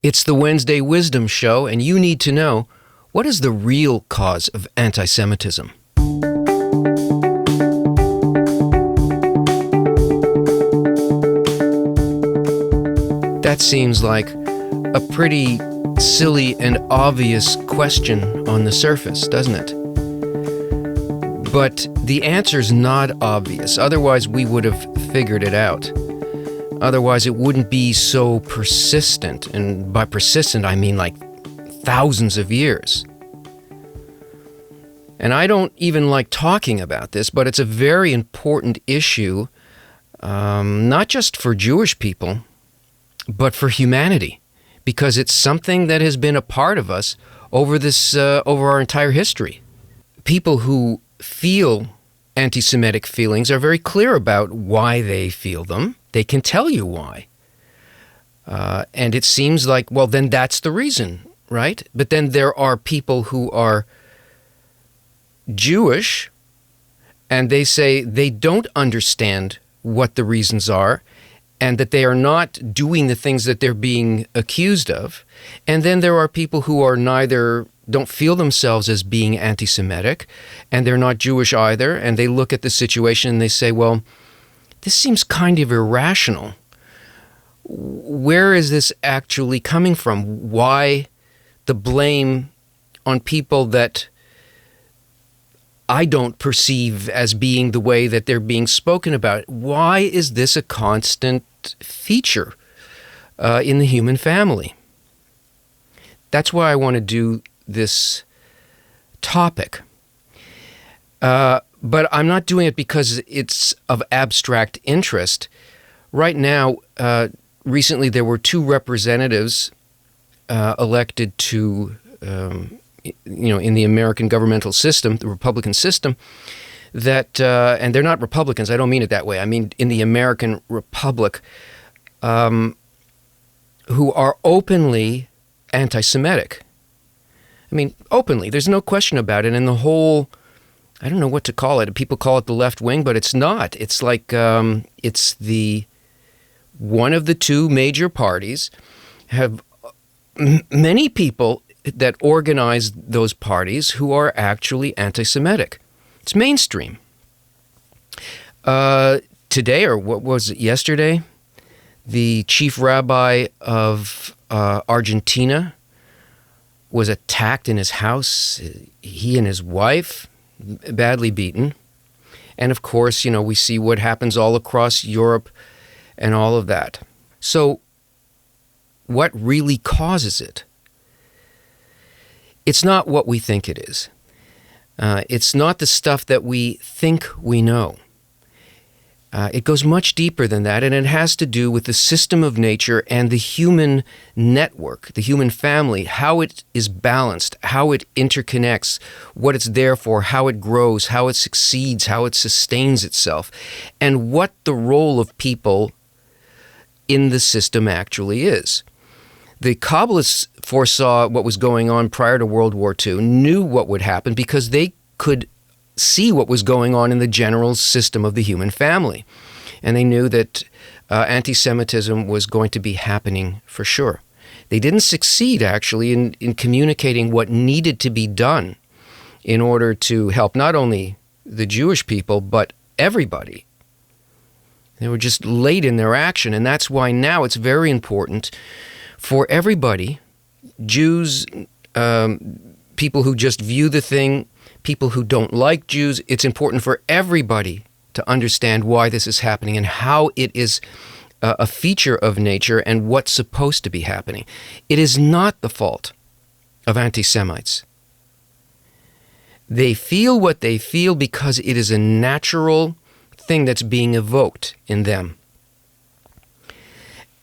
It's the Wednesday Wisdom Show, and you need to know, what is the real cause of anti-Semitism? That seems like a pretty silly and obvious question on the surface, doesn't it? But the answer's not obvious. Otherwise, we would have figured it out. Otherwise, it wouldn't be so persistent. And by persistent, I mean like thousands of years. And I don't even like talking about this, but it's a very important issue, not just for Jewish people, but for humanity, because it's something that has been a part of us over our entire history. People who feel anti-Semitic feelings are very clear about why they feel them. They can tell you why. And it seems like, well, then that's the reason, right? But then there are people who are Jewish, and they say they don't understand what the reasons are, and that they are not doing the things that they're being accused of. And then there are people who are don't feel themselves as being anti-Semitic, and they're not Jewish either, and they look at the situation and they say, well, this seems kind of irrational. Where is this actually coming from? Why the blame on people that I don't perceive as being the way that they're being spoken about? Why is this a constant feature in the human family? That's why I want to do this topic. But I'm not doing it because it's of abstract interest. Right now, recently there were two representatives elected to, in the American governmental system, the Republican system, that, and they're not Republicans, I don't mean it that way, I mean in the American Republic, who are openly anti-Semitic. I mean, openly, there's no question about it, and the whole, I don't know what to call it. People call it the left wing, but it's not. It's like it's one of the two major parties have many people that organize those parties who are actually anti-Semitic. It's mainstream. Today, or what was it, yesterday, the chief rabbi of Argentina was attacked in his house. He and his wife, badly beaten. And of course, we see what happens all across Europe and all of that. So what really causes it? It's not what we think it is. It's not the stuff that we think we know. It goes much deeper than that, and it has to do with the system of nature and the human network, the human family, how it is balanced, how it interconnects, what it's there for, how it grows, how it succeeds, how it sustains itself, and what the role of people in the system actually is. The Kabbalists foresaw what was going on prior to World War II, knew what would happen because they could see what was going on in the general system of the human family. And they knew that anti-Semitism was going to be happening for sure. They didn't succeed, actually, in communicating what needed to be done in order to help not only the Jewish people, but everybody. They were just late in their action, and that's why now it's very important for everybody, Jews, people who just view the thing, people who don't like Jews. It's important for everybody to understand why this is happening and how it is a feature of nature and what's supposed to be happening. It is not the fault of anti-Semites. They feel what they feel because it is a natural thing that's being evoked in them.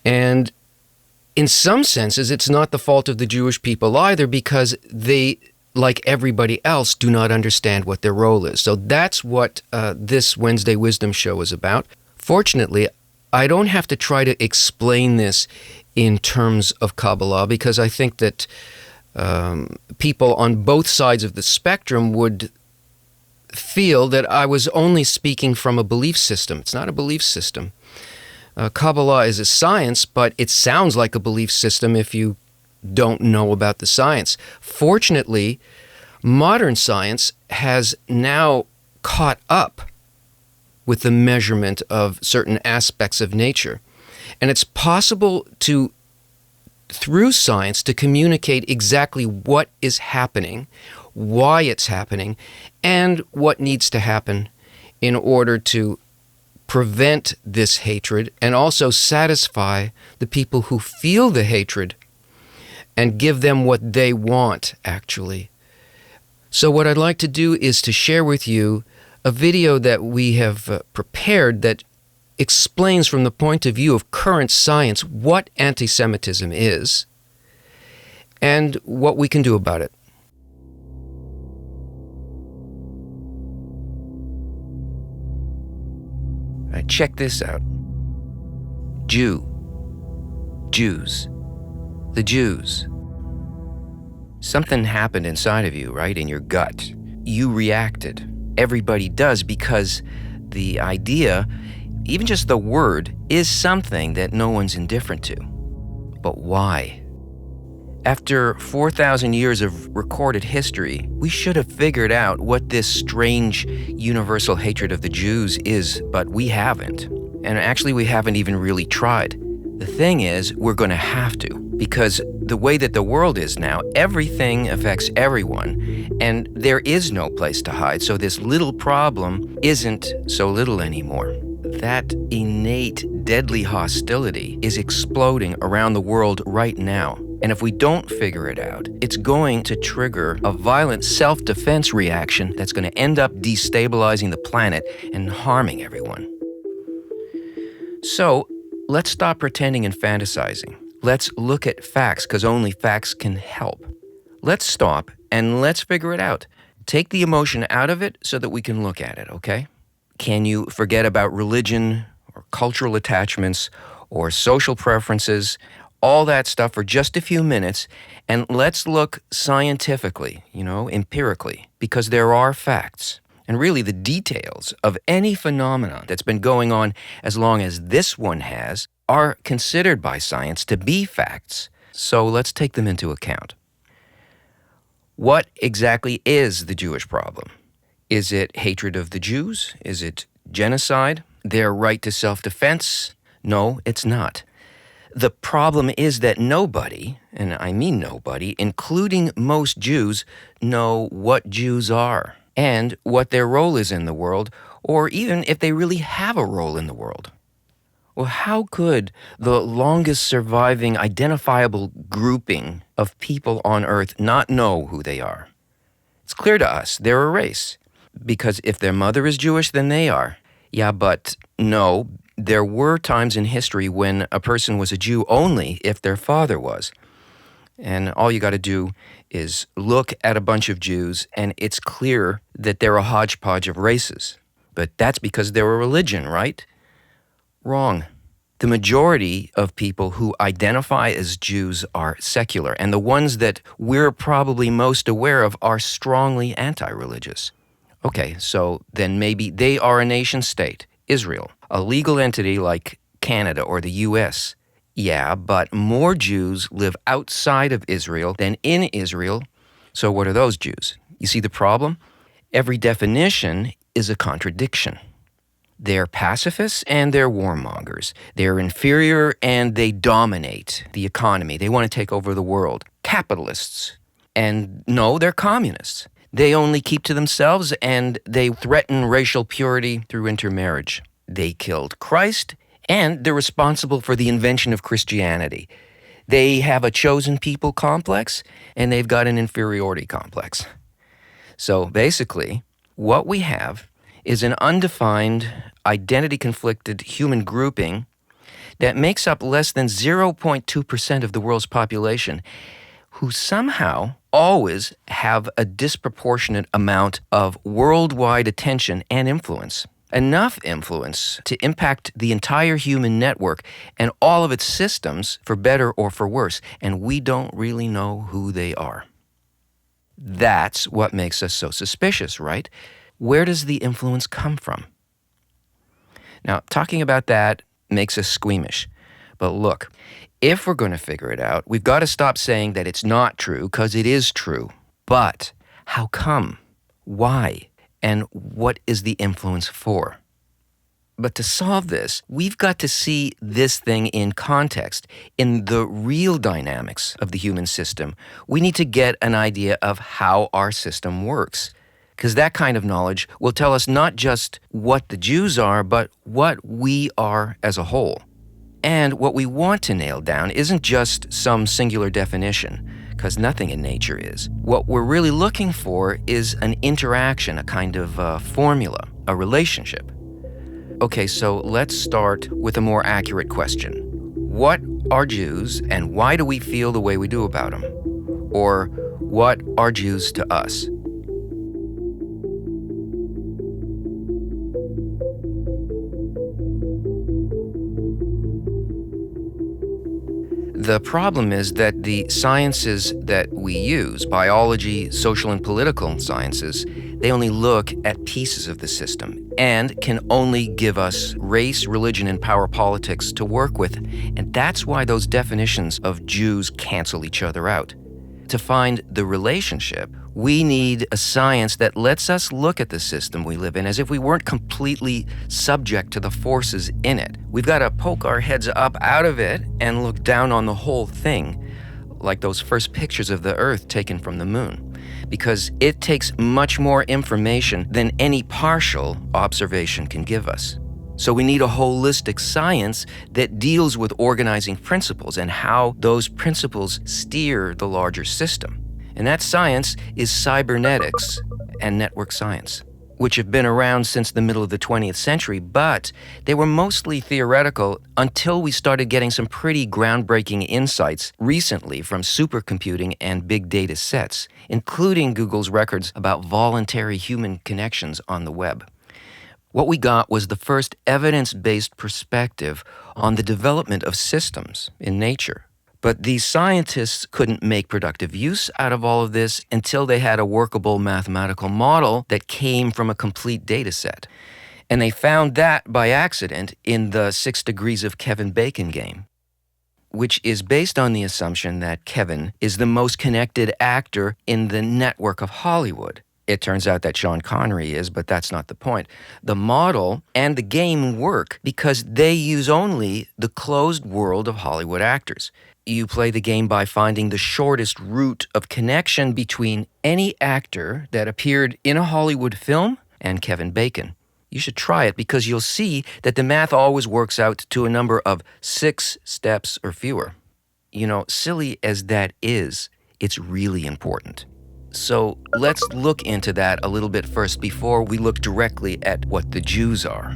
And in some senses, it's not the fault of the Jewish people either, because they, like everybody else, do not understand what their role is. So that's what this Wednesday Wisdom Show is about. Fortunately, I don't have to try to explain this in terms of Kabbalah, because I think that people on both sides of the spectrum would feel that I was only speaking from a belief system. It's not a belief system. Kabbalah is a science, but it sounds like a belief system if you don't know about the science. Fortunately, modern science has now caught up with the measurement of certain aspects of nature. And it's possible to, through science, to communicate exactly what is happening, why it's happening, and what needs to happen in order to prevent this hatred and also satisfy the people who feel the hatred and give them what they want, actually. So what I'd like to do is to share with you a video that we have prepared that explains from the point of view of current science what anti-Semitism is and what we can do about it. Check this out. Jews. The Jews. Something happened inside of you, right? In your gut. You reacted. Everybody does, because the idea, even just the word, is something that no one's indifferent to. But why? After 4,000 years of recorded history, we should have figured out what this strange universal hatred of the Jews is, but we haven't. And actually, we haven't even really tried. The thing is, we're going to have to, because the way that the world is now, everything affects everyone, and there is no place to hide, so this little problem isn't so little anymore. That innate, deadly hostility is exploding around the world right now. And if we don't figure it out, it's going to trigger a violent self-defense reaction that's going to end up destabilizing the planet and harming everyone. So, let's stop pretending and fantasizing. Let's look at facts, because only facts can help. Let's stop and let's figure it out. Take the emotion out of it so that we can look at it, okay? Can you forget about religion or cultural attachments or social preferences, all that stuff for just a few minutes, and let's look scientifically, empirically, because there are facts. And really the details of any phenomenon that's been going on as long as this one has are considered by science to be facts. So let's take them into account. What exactly is the Jewish problem? Is it hatred of the Jews? Is it genocide? Their right to self-defense? No, it's not. The problem is that nobody, and I mean nobody, including most Jews, know what Jews are and what their role is in the world, or even if they really have a role in the world. Well, how could the longest surviving identifiable grouping of people on Earth not know who they are? It's clear to us they're a race, because if their mother is Jewish, then they are. Yeah, but no, there were times in history when a person was a Jew only if their father was. And all you got to do is look at a bunch of Jews, and it's clear that they're a hodgepodge of races. But that's because they're a religion, right? Wrong. The majority of people who identify as Jews are secular, and the ones that we're probably most aware of are strongly anti-religious. Okay, so then maybe they are a nation state, Israel, a legal entity like Canada or the U.S. Yeah, but more Jews live outside of Israel than in Israel. So what are those Jews? You see the problem? Every definition is a contradiction. They're pacifists and they're warmongers. They're inferior and they dominate the economy. They want to take over the world. Capitalists. And no, they're communists. They only keep to themselves and they threaten racial purity through intermarriage. They killed Christ and they're responsible for the invention of Christianity. They have a chosen people complex and they've got an inferiority complex. So basically, what we have is an undefined, identity-conflicted human grouping that makes up less than 0.2% of the world's population, who somehow always have a disproportionate amount of worldwide attention and influence. Enough influence to impact the entire human network and all of its systems, for better or for worse, and we don't really know who they are. That's what makes us so suspicious, right? Where does the influence come from? Now, talking about that makes us squeamish. But look, If we're going to figure it out, we've got to stop saying that it's not true, because it is true. But how come? Why? And what is the influence for? But to solve this, we've got to see this thing in context, in the real dynamics of the human system. We need to get an idea of how our system works, because that kind of knowledge will tell us not just what the Jews are, but what we are as a whole. And what we want to nail down isn't just some singular definition, because nothing in nature is. What we're really looking for is an interaction, a kind of formula, a relationship. Okay, so let's start with a more accurate question. What are Jews, and why do we feel the way we do about them? Or what are Jews to us? The problem is that the sciences that we use, biology, social and political sciences, they only look at pieces of the system and can only give us race, religion, and power politics to work with. And that's why those definitions of Jews cancel each other out. To find the relationship, we need a science that lets us look at the system we live in as if we weren't completely subject to the forces in it. We've got to poke our heads up out of it and look down on the whole thing, like those first pictures of the Earth taken from the moon, because it takes much more information than any partial observation can give us. So we need a holistic science that deals with organizing principles and how those principles steer the larger system. And that science is cybernetics and network science, which have been around since the middle of the 20th century, but they were mostly theoretical until we started getting some pretty groundbreaking insights recently from supercomputing and big data sets, including Google's records about voluntary human connections on the web. What we got was the first evidence-based perspective on the development of systems in nature. But these scientists couldn't make productive use out of all of this until they had a workable mathematical model that came from a complete data set. And they found that by accident in the 6 Degrees of Kevin Bacon game, which is based on the assumption that Kevin is the most connected actor in the network of Hollywood. It turns out that Sean Connery is, but that's not the point. The model and the game work because they use only the closed world of Hollywood actors. You play the game by finding the shortest route of connection between any actor that appeared in a Hollywood film and Kevin Bacon. You should try it because you'll see that the math always works out to a number of 6 steps or fewer. You know, silly as that is, it's really important. So let's look into that a little bit first before we look directly at what the Jews are.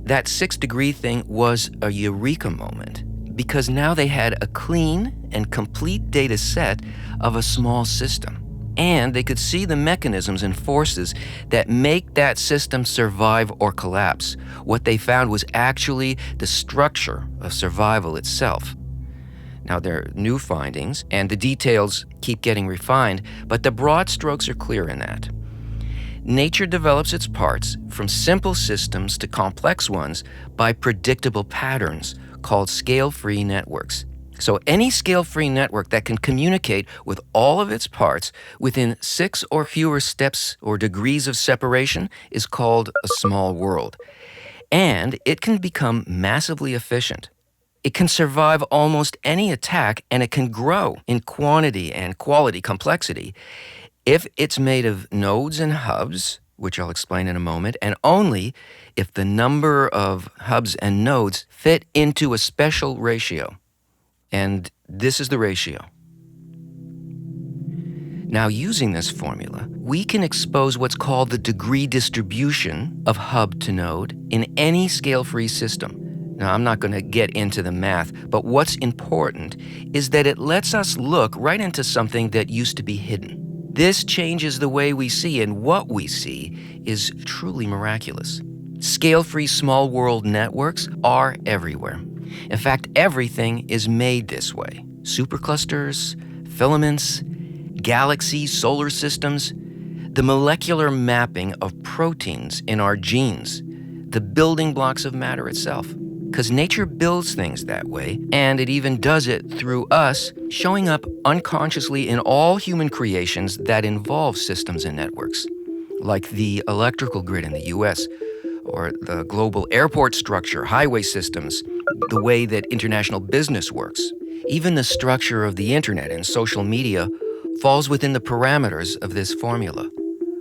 That 6-degree thing was a eureka moment because now they had a clean and complete data set of a small system. And they could see the mechanisms and forces that make that system survive or collapse. What they found was actually the structure of survival itself. Now, there are new findings, and the details keep getting refined, but the broad strokes are clear in that. Nature develops its parts from simple systems to complex ones by predictable patterns called scale-free networks. So any scale-free network that can communicate with all of its parts within 6 or fewer steps or degrees of separation is called a small world. And it can become massively efficient. It can survive almost any attack, and it can grow in quantity and quality complexity if it's made of nodes and hubs, which I'll explain in a moment, and only if the number of hubs and nodes fit into a special ratio. And this is the ratio. Now, using this formula, we can expose what's called the degree distribution of hub to node in any scale-free system. Now, I'm not going to get into the math, but what's important is that it lets us look right into something that used to be hidden. This changes the way we see, and what we see is truly miraculous. Scale-free small world networks are everywhere. In fact, everything is made this way. Superclusters, filaments, galaxies, solar systems. the molecular mapping of proteins in our genes, the building blocks of matter itself. Because nature builds things that way, and it even does it through us showing up unconsciously in all human creations that involve systems and networks, like the electrical grid in the US, or the global airport structure, highway systems, the way that international business works. Even the structure of the internet and social media falls within the parameters of this formula,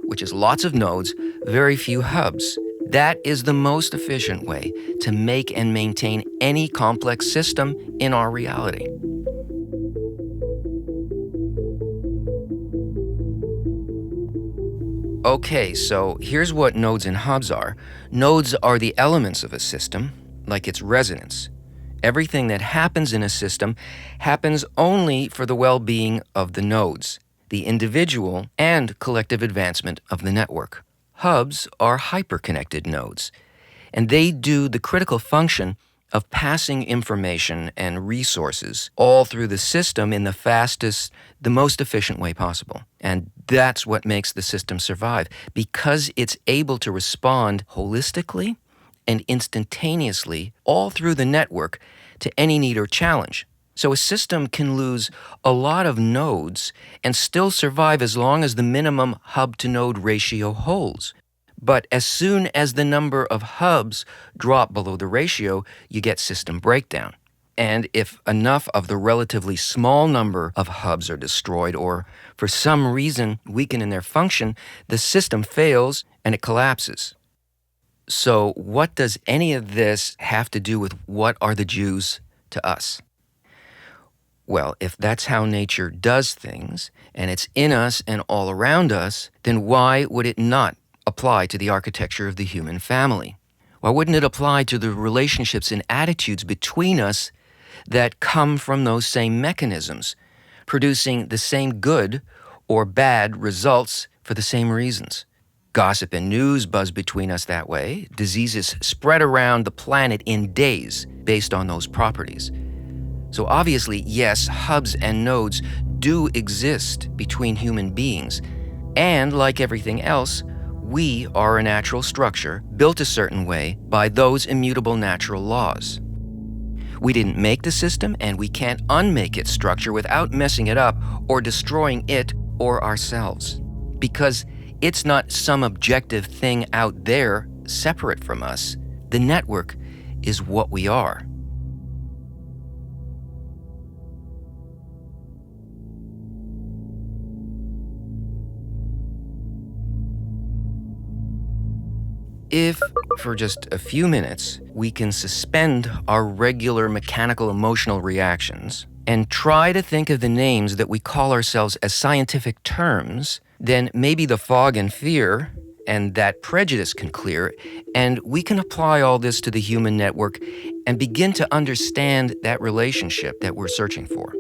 which is lots of nodes, very few hubs. That is the most efficient way to make and maintain any complex system in our reality. Okay, so here's what nodes and hubs are. Nodes are the elements of a system, like its resonance. Everything that happens in a system happens only for the well-being of the nodes, the individual and collective advancement of the network. Hubs are hyperconnected nodes, and they do the critical function of passing information and resources all through the system in the fastest, the most efficient way possible. And that's what makes the system survive, because it's able to respond holistically and instantaneously all through the network to any need or challenge. So a system can lose a lot of nodes and still survive as long as the minimum hub-to-node ratio holds. But as soon as the number of hubs drop below the ratio, you get system breakdown. And if enough of the relatively small number of hubs are destroyed or for some reason weaken in their function, the system fails and it collapses. So what does any of this have to do with what are the Jews to us? Well, if that's how nature does things, and it's in us and all around us, then why would it not apply to the architecture of the human family? Why wouldn't it apply to the relationships and attitudes between us that come from those same mechanisms, producing the same good or bad results for the same reasons? Gossip and news buzz between us that way. Diseases spread around the planet in days based on those properties. So obviously, yes, hubs and nodes do exist between human beings. And like everything else, we are a natural structure built a certain way by those immutable natural laws. We didn't make the system, and we can't unmake its structure without messing it up or destroying it or ourselves. Because it's not some objective thing out there separate from us. The network is what we are. If, for just a few minutes, we can suspend our regular mechanical emotional reactions and try to think of the names that we call ourselves as scientific terms, then maybe the fog and fear and that prejudice can clear, and we can apply all this to the human network and begin to understand that relationship that we're searching for.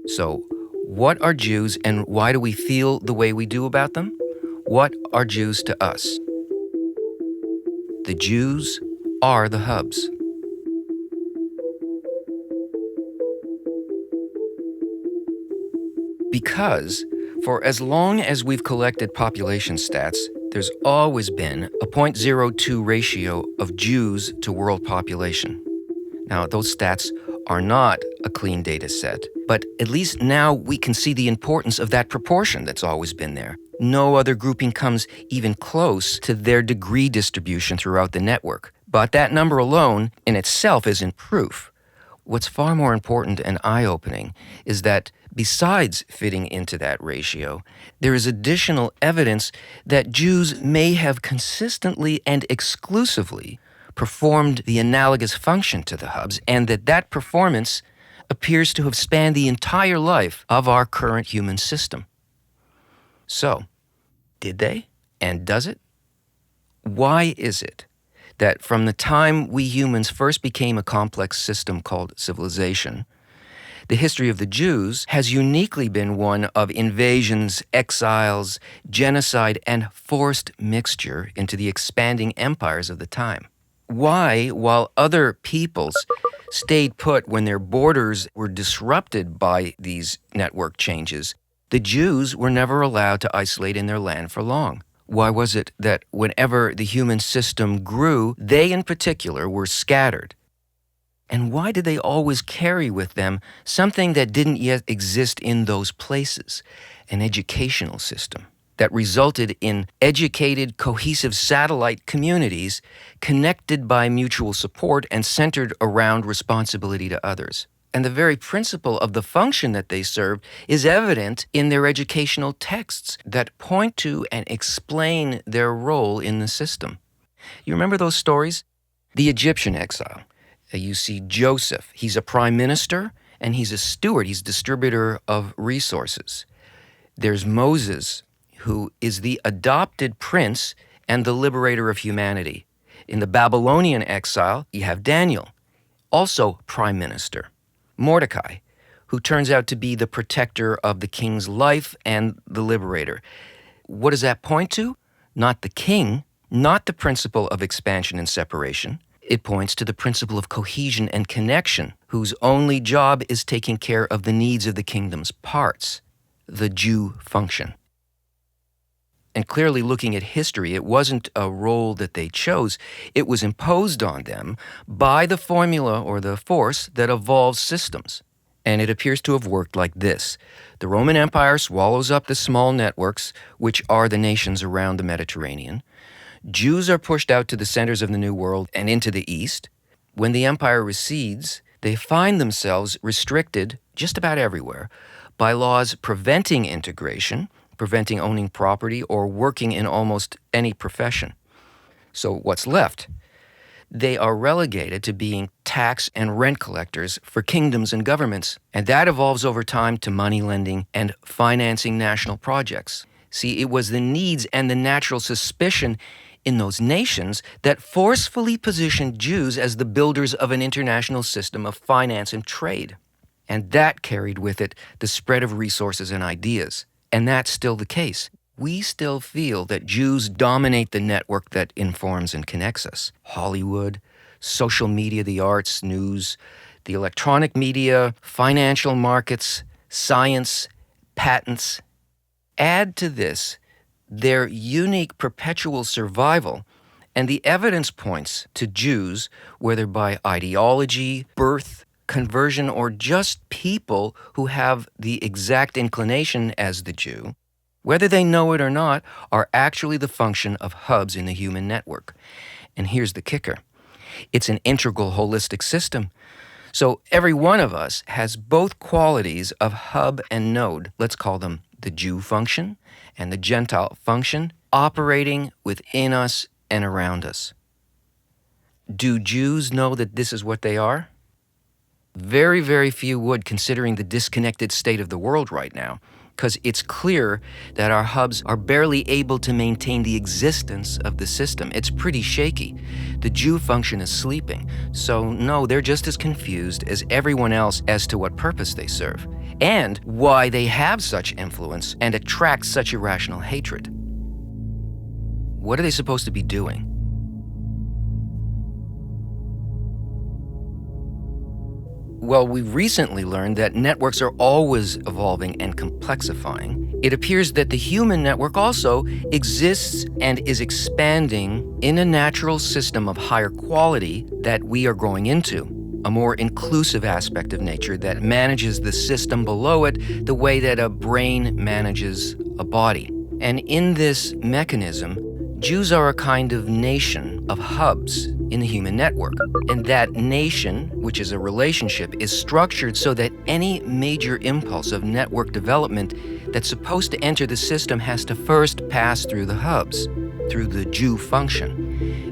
So, what are Jews and why do we feel the way we do about them? What are Jews to us? The Jews are the hubs. Because for as long as we've collected population stats, there's always been a 0.02 ratio of Jews to world population. Now, those stats are not a clean data set, but at least now we can see the importance of that proportion that's always been there. No other grouping comes even close to their degree distribution throughout the network. But that number alone in itself isn't proof. What's far more important and eye-opening is that besides fitting into that ratio, there is additional evidence that Jews may have consistently and exclusively performed the analogous function to the hubs, and that performance appears to have spanned the entire life of our current human system. So, did they? And does it? Why is it that from the time we humans first became a complex system called civilization, the history of the Jews has uniquely been one of invasions, exiles, genocide, and forced mixture into the expanding empires of the time? Why, while other peoples stayed put when their borders were disrupted by these network changes, The Jews were never allowed to isolate in their land for long. Why was it that whenever the human system grew, they in particular were scattered? And why did they always carry with them something that didn't yet exist in those places? An educational system that resulted in educated, cohesive satellite communities connected by mutual support and centered around responsibility to others. And the very principle of the function that they served is evident in their educational texts that point to and explain their role in the system. You remember those stories? The Egyptian exile. You see Joseph. He's a prime minister and he's a steward. He's distributor of resources. There's Moses, who is the adopted prince and the liberator of humanity. In the Babylonian exile, you have Daniel, also prime minister. Mordecai, who turns out to be the protector of the king's life and the liberator. What does that point to? Not the king, not the principle of expansion and separation. It points to the principle of cohesion and connection, whose only job is taking care of the needs of the kingdom's parts, the Jew function. And clearly, looking at history, it wasn't a role that they chose. It was imposed on them by the formula or the force that evolves systems. And it appears to have worked like this. The Roman Empire swallows up the small networks, which are the nations around the Mediterranean. Jews are pushed out to the centers of the New World and into the East. When the empire recedes, they find themselves restricted just about everywhere by laws preventing integration, preventing owning property, or working in almost any profession. So what's left? They are relegated to being tax and rent collectors for kingdoms and governments, and that evolves over time to money lending and financing national projects. See, it was the needs and the natural suspicion in those nations that forcefully positioned Jews as the builders of an international system of finance and trade. And that carried with it the spread of resources and ideas. And that's still the case. We still feel that Jews dominate the network that informs and connects us. Hollywood, social media, the arts, news, the electronic media, financial markets, science, patents. Add to this their unique perpetual survival, and the evidence points to Jews, whether by ideology, birth, conversion, or just people who have the exact inclination as the Jew, whether they know it or not, are actually the function of hubs in the human network. And here's the kicker. It's an integral, holistic system. So every one of us has both qualities of hub and node. Let's call them the Jew function and the Gentile function, operating within us and around us. Do Jews know that this is what they are? Very, very few would, considering the disconnected state of the world right now, because it's clear that our hubs are barely able to maintain the existence of the system. It's pretty shaky. The Jew function is sleeping. So no, they're just as confused as everyone else as to what purpose they serve, and why they have such influence and attract such irrational hatred. What are they supposed to be doing? Well, we've recently learned that networks are always evolving and complexifying. It appears that the human network also exists and is expanding in a natural system of higher quality that we are growing into, a more inclusive aspect of nature that manages the system below it the way that a brain manages a body. And in this mechanism, Jews are a kind of nation of hubs in the human network. And that nation, which is a relationship, is structured so that any major impulse of network development that's supposed to enter the system has to first pass through the hubs, through the Jew function.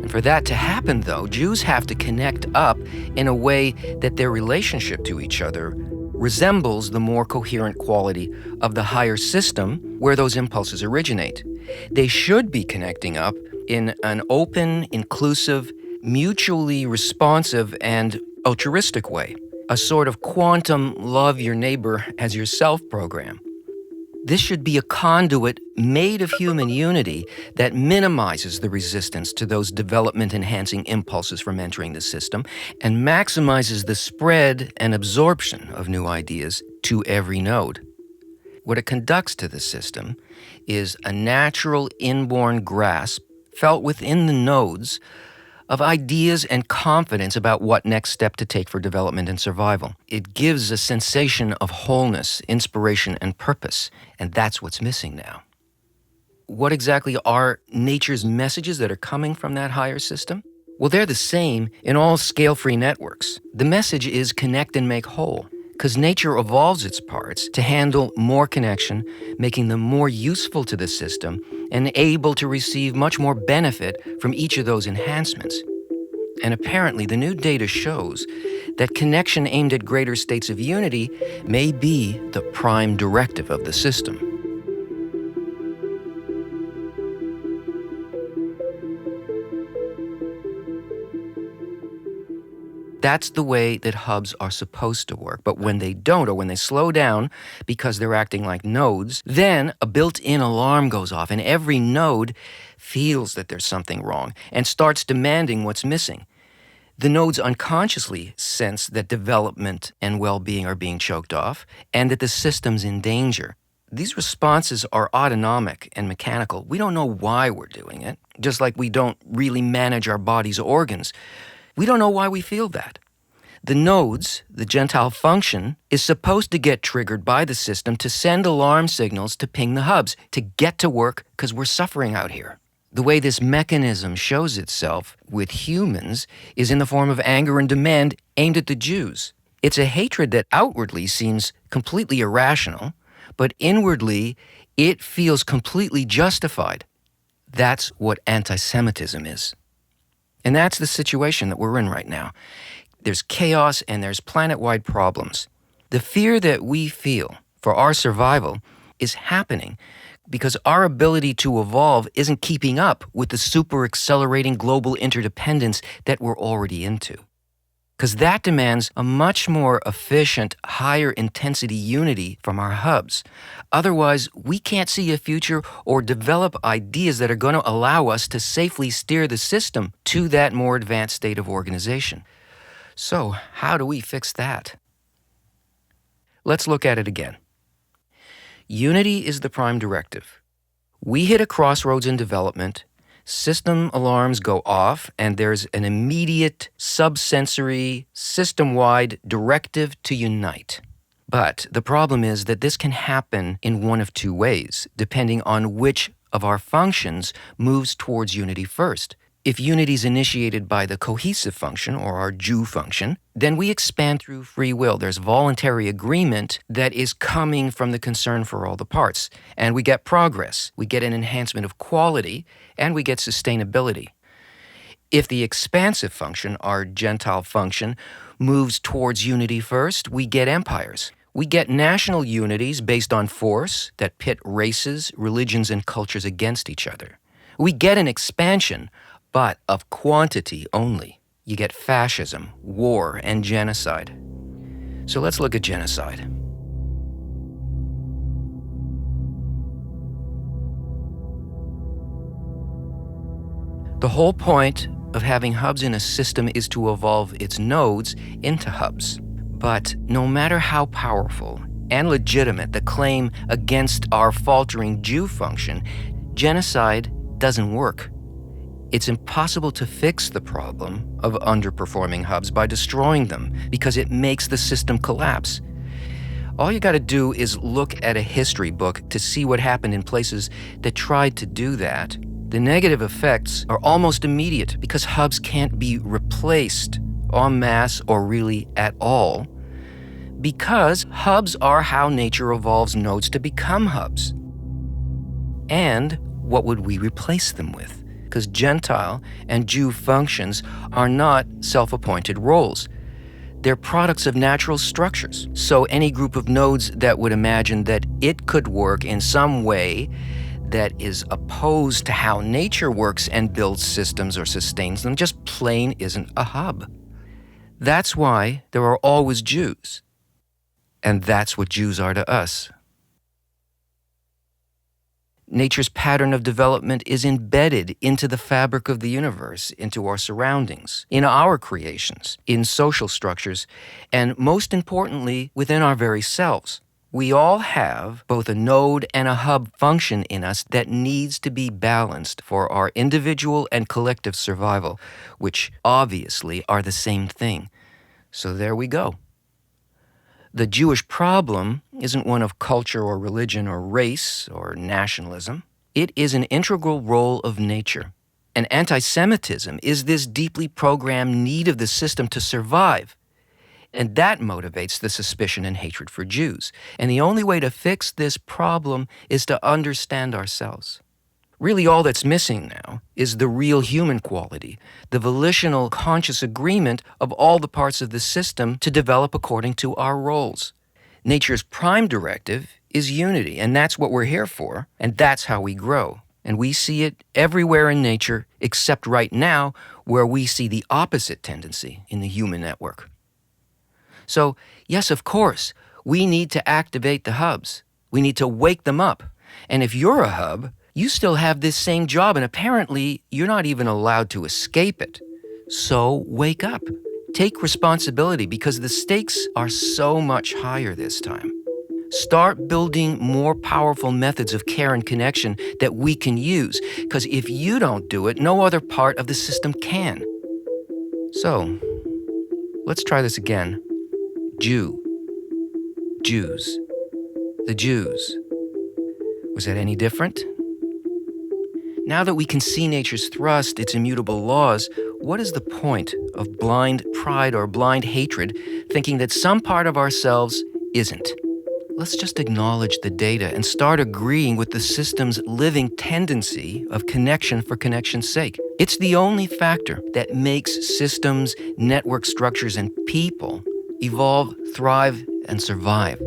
And for that to happen, though, Jews have to connect up in a way that their relationship to each other resembles the more coherent quality of the higher system where those impulses originate. They should be connecting up in an open, inclusive, mutually responsive, and altruistic way, a sort of quantum love your neighbor as yourself program. This should be a conduit made of human unity that minimizes the resistance to those development-enhancing impulses from entering the system and maximizes the spread and absorption of new ideas to every node. What it conducts to the system is a natural inborn grasp felt within the nodes of ideas and confidence about what next step to take for development and survival. It gives a sensation of wholeness, inspiration, and purpose, and that's what's missing now. What exactly are nature's messages that are coming from that higher system? Well, they're the same in all scale-free networks. The message is connect and make whole, because nature evolves its parts to handle more connection, making them more useful to the system and able to receive much more benefit from each of those enhancements. And apparently, the new data shows that connection aimed at greater states of unity may be the prime directive of the system. That's the way that hubs are supposed to work. But when they don't, or when they slow down because they're acting like nodes, then a built-in alarm goes off, and every node feels that there's something wrong and starts demanding what's missing. The nodes unconsciously sense that development and well-being are being choked off and that the system's in danger. These responses are autonomic and mechanical. We don't know why we're doing it, just like we don't really manage our body's organs. We don't know why we feel that. The nodes, the Gentile function, is supposed to get triggered by the system to send alarm signals to ping the hubs, to get to work because we're suffering out here. The way this mechanism shows itself with humans is in the form of anger and demand aimed at the Jews. It's a hatred that outwardly seems completely irrational, but inwardly it feels completely justified. That's what anti-Semitism is. And that's the situation that we're in right now. There's chaos and there's planet-wide problems. The fear that we feel for our survival is happening because our ability to evolve isn't keeping up with the super-accelerating global interdependence that we're already into. Because that demands a much more efficient, higher intensity unity from our hubs. Otherwise, we can't see a future or develop ideas that are going to allow us to safely steer the system to that more advanced state of organization. So, how do we fix that? Let's look at it again. Unity is the prime directive. We hit a crossroads in development. System alarms go off, and there's an immediate, subsensory, system-wide directive to unite. But the problem is that this can happen in one of two ways, depending on which of our functions moves towards unity first. If unity is initiated by the cohesive function, or our Jew function, then we expand through free will. There's voluntary agreement that is coming from the concern for all the parts. And we get progress. We get an enhancement of quality, and we get sustainability. If the expansive function, our Gentile function, moves towards unity first, we get empires. We get national unities based on force that pit races, religions, and cultures against each other. We get an expansion, but of quantity only. You get fascism, war, and genocide. So let's look at genocide. The whole point of having hubs in a system is to evolve its nodes into hubs. But no matter how powerful and legitimate the claim against our faltering Jew function, genocide doesn't work. It's impossible to fix the problem of underperforming hubs by destroying them because it makes the system collapse. All you got to do is look at a history book to see what happened in places that tried to do that. The negative effects are almost immediate because hubs can't be replaced en masse or really at all, because hubs are how nature evolves nodes to become hubs. And what would we replace them with? Because Gentile and Jew functions are not self-appointed roles. They're products of natural structures. So any group of nodes that would imagine that it could work in some way that is opposed to how nature works and builds systems or sustains them just plain isn't a hub. That's why there are always Jews. And that's what Jews are to us. Nature's pattern of development is embedded into the fabric of the universe, into our surroundings, in our creations, in social structures, and most importantly, within our very selves. We all have both a node and a hub function in us that needs to be balanced for our individual and collective survival, which obviously are the same thing. So there we go. The Jewish problem isn't one of culture or religion or race or nationalism. It is an integral role of nature. And anti-Semitism is this deeply programmed need of the system to survive. And that motivates the suspicion and hatred for Jews. And the only way to fix this problem is to understand ourselves. Really, all that's missing now is the real human quality, the volitional, conscious agreement of all the parts of the system to develop according to our roles. Nature's prime directive is unity, and that's what we're here for, and that's how we grow. And we see it everywhere in nature, except right now, where we see the opposite tendency in the human network. So, yes, of course, we need to activate the hubs. We need to wake them up. And if you're a hub, you still have this same job, and apparently you're not even allowed to escape it. So wake up. Take responsibility, because the stakes are so much higher this time. Start building more powerful methods of care and connection that we can use, because if you don't do it, no other part of the system can. So, let's try this again. Jew. Jews. The Jews. Was that any different? Now that we can see nature's thrust, its immutable laws, what is the point of blind pride or blind hatred, thinking that some part of ourselves isn't? Let's just acknowledge the data and start agreeing with the system's living tendency of connection for connection's sake. It's the only factor that makes systems, network structures, and people evolve, thrive, and survive.